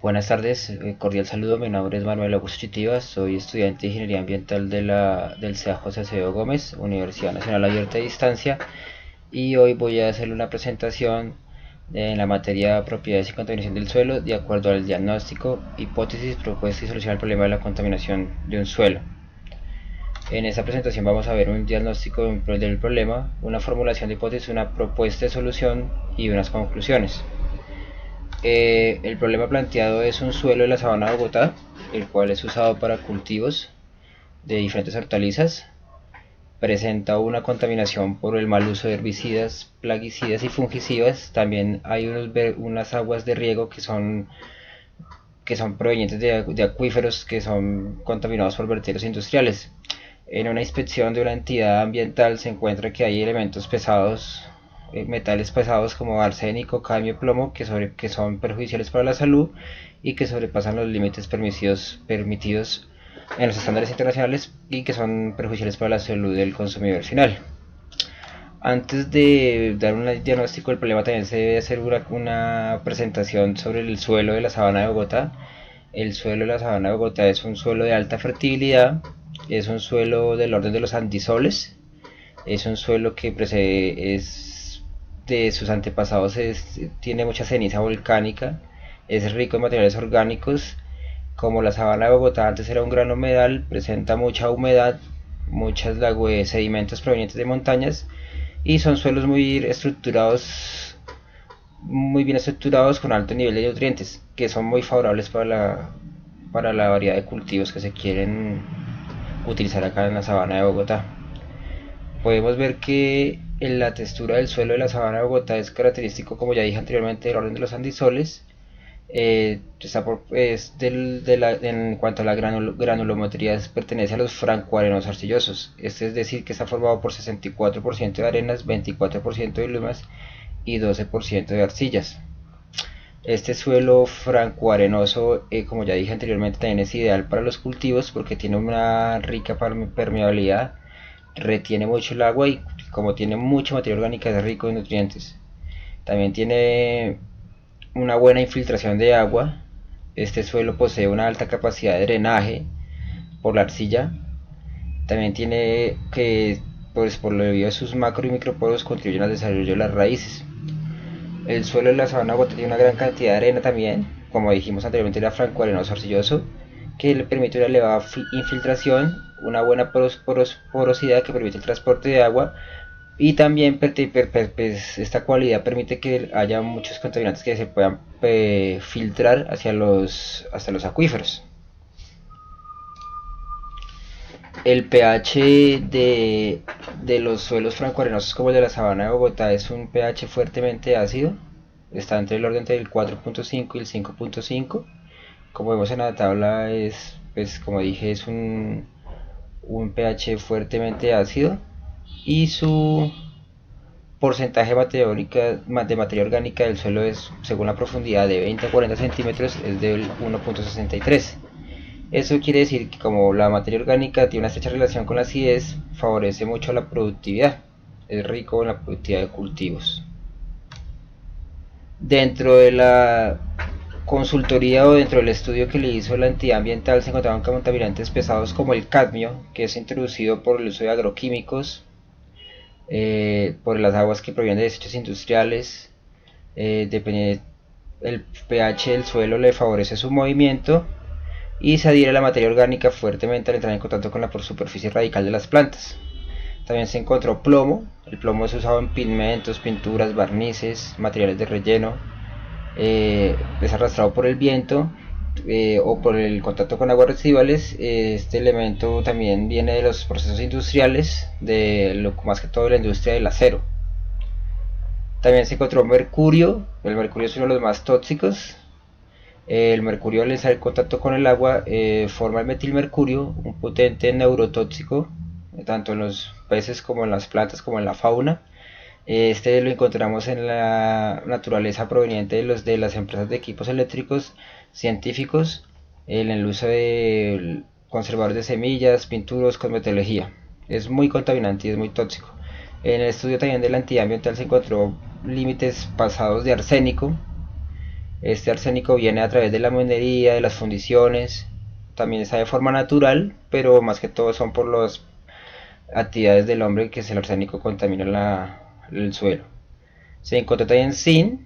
Buenas tardes, cordial saludo. Mi nombre es Manuel Augusto Chitiva, soy estudiante de Ingeniería Ambiental del CEA José Acevedo Gómez, Universidad Nacional Abierta a Distancia, y hoy voy a hacer una presentación en la materia propiedades y contaminación del suelo de acuerdo al diagnóstico, hipótesis, propuesta y solución al problema de la contaminación de un suelo. En esta presentación vamos a ver un diagnóstico del problema, una formulación de hipótesis, una propuesta de solución y unas conclusiones. El problema planteado es un suelo de la sabana de Bogotá, el cual es usado para cultivos de diferentes hortalizas. Presenta una contaminación por el mal uso de herbicidas, plaguicidas y fungicidas. También hay unas aguas de riego que son provenientes de acuíferos que son contaminados por vertederos industriales. En una inspección de una entidad ambiental se encuentra que hay elementos pesados, metales pesados como arsénico, cadmio, plomo, que son perjudiciales para la salud y que sobrepasan los límites permitidos en los estándares internacionales y que son perjudiciales para la salud del consumidor final. Antes de dar un diagnóstico del problema también se debe hacer una presentación sobre el suelo de la sabana de Bogotá. El suelo de la sabana de Bogotá es un suelo de alta fertilidad, es un suelo del orden de los andisoles, es un suelo que es de sus antepasados, tiene mucha ceniza volcánica, es rico en materiales orgánicos. Como la sabana de Bogotá antes era un gran humedal, presenta mucha humedad, muchas sedimentos provenientes de montañas y son suelos muy bien estructurados con alto nivel de nutrientes, que son muy favorables para la variedad de cultivos que se quieren utilizar acá en la sabana de Bogotá. Podemos ver que en la textura del suelo de la sabana de Bogotá es característico, como ya dije anteriormente, del orden de los andisoles. En cuanto a la granulometría, pertenece a los francoarenos arcillosos. Es decir, que está formado por 64% de arenas, 24% de lumas y 12% de arcillas. Este suelo francoarenoso, como ya dije anteriormente, también es ideal para los cultivos porque tiene una rica permeabilidad, retiene mucho el agua y como tiene mucha materia orgánica es rico en nutrientes. También tiene una buena infiltración de agua. Este suelo posee una alta capacidad de drenaje por la arcilla. También tiene que, pues por lo debido a sus macro y microporos, contribuyen al desarrollo de las raíces. El suelo de la sabana bogotá tiene una gran cantidad de arena también, como dijimos anteriormente, era franco-arenoso arcilloso, que le permite una elevada infiltración, una buena porosidad que permite el transporte de agua y también pues, esta cualidad permite que haya muchos contaminantes que se puedan filtrar hasta los acuíferos. El pH de los suelos francoarenosos como el de la sabana de Bogotá es un pH fuertemente ácido, está entre el orden del 4.5 y el 5.5. Como vemos en la tabla, pues como dije, es un pH fuertemente ácido y su porcentaje de materia orgánica del suelo es, según la profundidad de 20 a 40 centímetros, es del 1.63. Eso quiere decir que como la materia orgánica tiene una estrecha relación con la acidez, favorece mucho la productividad, es rico en la productividad de cultivos. Dentro de la consultoría o dentro del estudio que le hizo la entidad ambiental se encontraban contaminantes pesados como el cadmio, que es introducido por el uso de agroquímicos, por las aguas que provienen de desechos industriales. El pH del suelo le favorece su movimiento y se adhiere a la materia orgánica fuertemente al entrar en contacto con la superficie radical de las plantas. También se encontró plomo. El plomo es usado en pigmentos, pinturas, barnices, materiales de relleno. Es arrastrado por el viento o por el contacto con aguas residuales. Este elemento también viene de los procesos industriales, más que todo de la industria del acero. También se encontró mercurio. El mercurio es uno de los más tóxicos. El mercurio al estar en contacto con el agua forma el metilmercurio, un potente neurotóxico, tanto en los peces como en las plantas como en la fauna. Este lo encontramos en la naturaleza proveniente de las empresas de equipos eléctricos científicos, en el uso de conservadores de semillas, pinturos, cosmetología. Es muy contaminante y es muy tóxico. En el estudio también de la entidad ambiental se encontró límites pasados de arsénico, Este arsénico viene a través de la minería, de las fundiciones, también está de forma natural, pero más que todo son por las actividades del hombre que es el arsénico contamina el suelo. Se encuentra también zinc.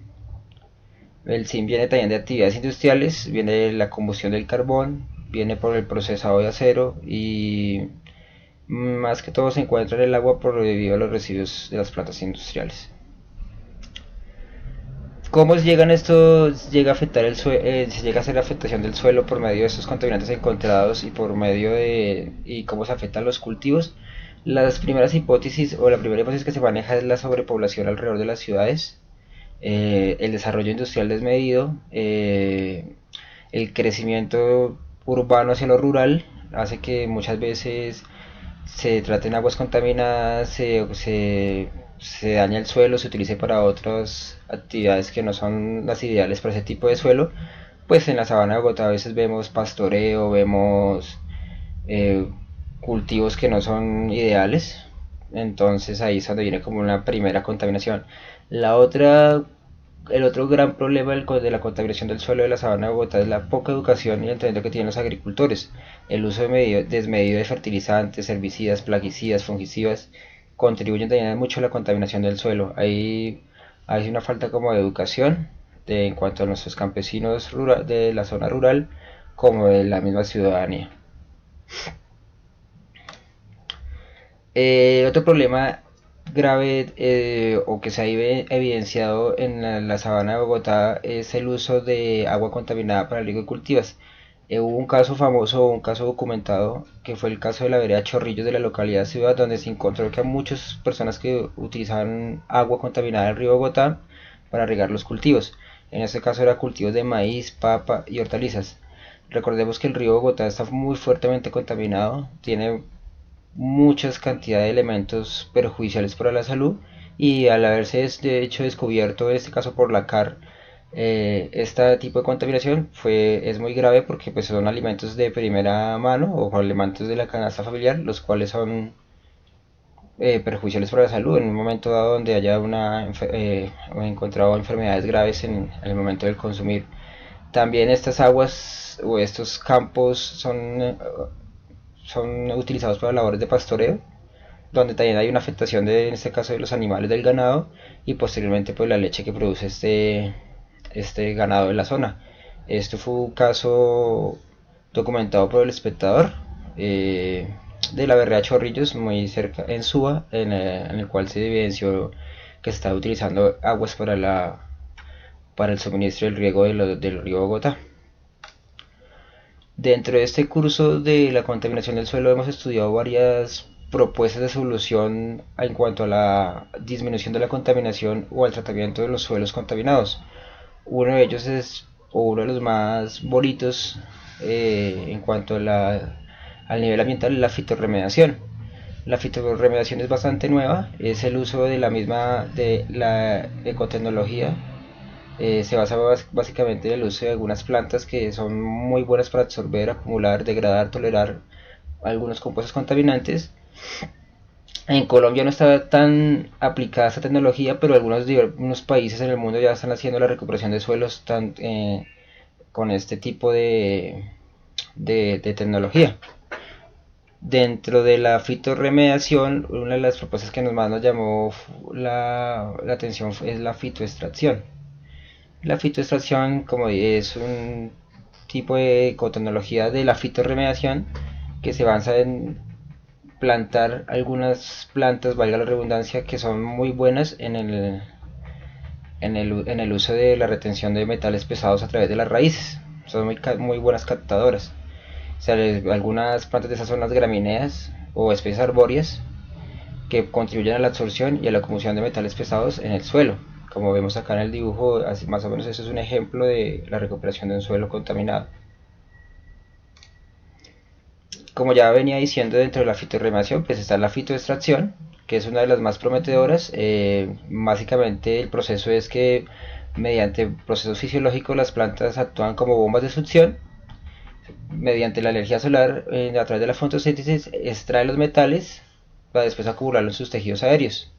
El zinc viene también de actividades industriales, viene de la combustión del carbón, viene por el procesado de acero y más que todo se encuentra en el agua por debido a los residuos de las plantas industriales. ¿Cómo llegan estos, llega a afectar el suelo, se llega a hacer afectación del suelo por medio de estos contaminantes encontrados y por medio de y cómo se afectan los cultivos? Las primeras hipótesis o la primera hipótesis que se maneja es la sobrepoblación alrededor de las ciudades, el desarrollo industrial desmedido, el crecimiento urbano hacia lo rural hace que muchas veces se traten aguas contaminadas, se daña el suelo, se utilice para otras actividades que no son las ideales para ese tipo de suelo. Pues en la sabana de Bogotá a veces vemos pastoreo, vemos eh, cultivos que no son ideales, entonces ahí es donde viene como una primera contaminación. La otra, el otro gran problema de la contaminación del suelo de la sabana de Bogotá es la poca educación y entendimiento que tienen los agricultores. El uso desmedido de fertilizantes, herbicidas, plaguicidas, fungicidas contribuyen también mucho a la contaminación del suelo. Hay una falta como de educación en cuanto a nuestros campesinos de la zona rural como de la misma ciudadanía. Otro problema grave o que se ha evidenciado en la sabana de Bogotá es el uso de agua contaminada para el riego de cultivos. Hubo un caso famoso, un caso documentado, que fue el caso de la vereda Chorrillos de la localidad Ciudad, donde se encontró que a muchas personas que utilizaban agua contaminada del río Bogotá para regar los cultivos. En este caso era cultivos de maíz, papa y hortalizas. Recordemos que el río Bogotá está muy fuertemente contaminado, tiene muchas cantidades de elementos perjudiciales para la salud y al haberse de hecho descubierto este caso por la CAR, este tipo de contaminación es muy grave porque pues son alimentos de primera mano o alimentos de la canasta familiar los cuales son perjudiciales para la salud en un momento dado donde haya encontrado enfermedades graves en el momento del consumir. También estas aguas o estos campos son utilizados para labores de pastoreo, donde también hay una afectación en este caso de los animales del ganado y posteriormente pues la leche que produce este ganado de la zona. Esto fue un caso documentado por El Espectador, de la vereda Chorrillos, muy cerca en Suba, en el cual se evidenció que se estaba utilizando aguas para el suministro del riego del río Bogotá. Dentro de este curso de la contaminación del suelo hemos estudiado varias propuestas de solución en cuanto a la disminución de la contaminación o al tratamiento de los suelos contaminados. Uno de ellos es, o uno de los más bonitos en cuanto al nivel ambiental, es la fitorremediación. La fitorremediación es bastante nueva, es el uso de la ecotecnología. Se basa básicamente en el uso de algunas plantas que son muy buenas para absorber, acumular, degradar, tolerar algunos compuestos contaminantes. En Colombia no está tan aplicada esta tecnología, pero algunos países en el mundo ya están haciendo la recuperación de suelos con este tipo de tecnología. Dentro de la fitorremediación, una de las propuestas que más nos llamó la atención es la fitoextracción. La fitoextracción, como es un tipo de ecotecnología de la fitorremediación que se basa en plantar algunas plantas, valga la redundancia, que son muy buenas en el uso de la retención de metales pesados a través de las raíces. Son muy buenas captadoras. O sea, algunas plantas de esas son las gramíneas o especies arbóreas que contribuyen a la absorción y a la acumulación de metales pesados en el suelo. Como vemos acá en el dibujo, más o menos eso es un ejemplo de la recuperación de un suelo contaminado. Como ya venía diciendo, dentro de la fitorremediación pues está la fitoextracción, que es una de las más prometedoras. Básicamente el proceso es que mediante procesos fisiológicos las plantas actúan como bombas de succión. Mediante la energía solar, a través de la fotosíntesis, extrae los metales para después acumularlos en sus tejidos aéreos.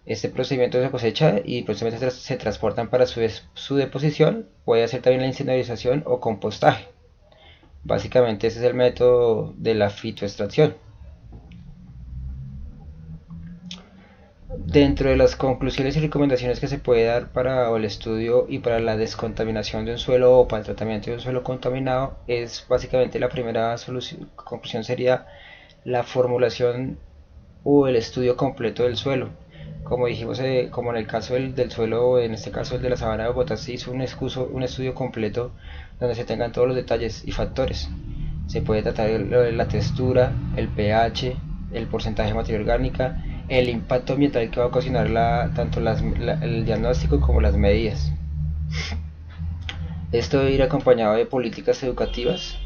Este procedimiento se cosecha y posteriormente se transportan para su deposición. Puede hacer también la incinerización o compostaje. Básicamente ese es el método de la fitoextracción. Dentro de las conclusiones y recomendaciones que se puede dar para el estudio y para la descontaminación de un suelo o para el tratamiento de un suelo contaminado, es básicamente la primera conclusión sería la formulación o el estudio completo del suelo. Como dijimos, como en el caso del suelo, en este caso el de la sabana de Bogotá, se hizo un estudio completo donde se tengan todos los detalles y factores. Se puede tratar la textura, el pH, el porcentaje de materia orgánica, el impacto ambiental que va a ocasionar tanto el diagnóstico como las medidas. Esto debe ir acompañado de políticas educativas,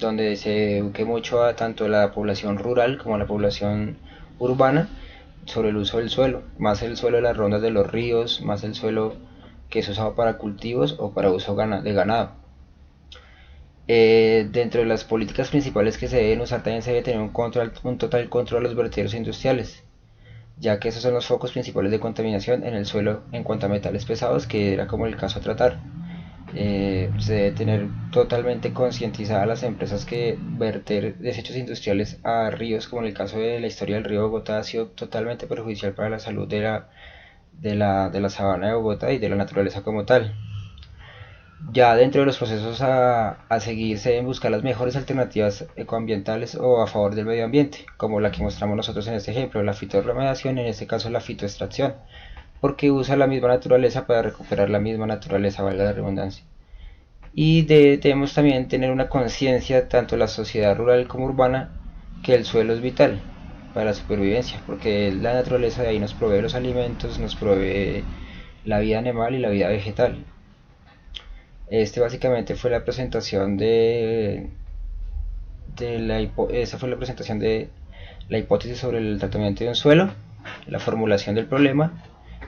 donde se eduque mucho a tanto la población rural como a la población urbana sobre el uso del suelo, más el suelo de las rondas de los ríos, más el suelo que es usado para cultivos o para uso de ganado. Dentro de las políticas principales que se deben usar también se debe tener un total control de los vertederos industriales, ya que esos son los focos principales de contaminación en el suelo en cuanto a metales pesados, que era como el caso a tratar. Se debe tener totalmente concientizadas las empresas que verter desechos industriales a ríos, como en el caso de la historia del río Bogotá, ha sido totalmente perjudicial para la salud de la sabana de Bogotá y de la naturaleza como tal. Ya dentro de los procesos a seguir se deben buscar las mejores alternativas ecoambientales o a favor del medio ambiente, como la que mostramos nosotros en este ejemplo, la fitorremediación, en este caso la fitoextracción, porque usa la misma naturaleza para recuperar la misma naturaleza, valga la redundancia. Y debemos también tener una conciencia, tanto la sociedad rural como urbana, que el suelo es vital para la supervivencia, porque la naturaleza de ahí nos provee los alimentos, nos provee la vida animal y la vida vegetal. Básicamente fue la presentación esa fue la presentación de la hipótesis sobre el tratamiento de un suelo, la formulación del problema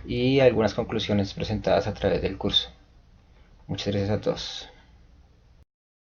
y algunas conclusiones presentadas a través del curso. Muchas gracias a todos.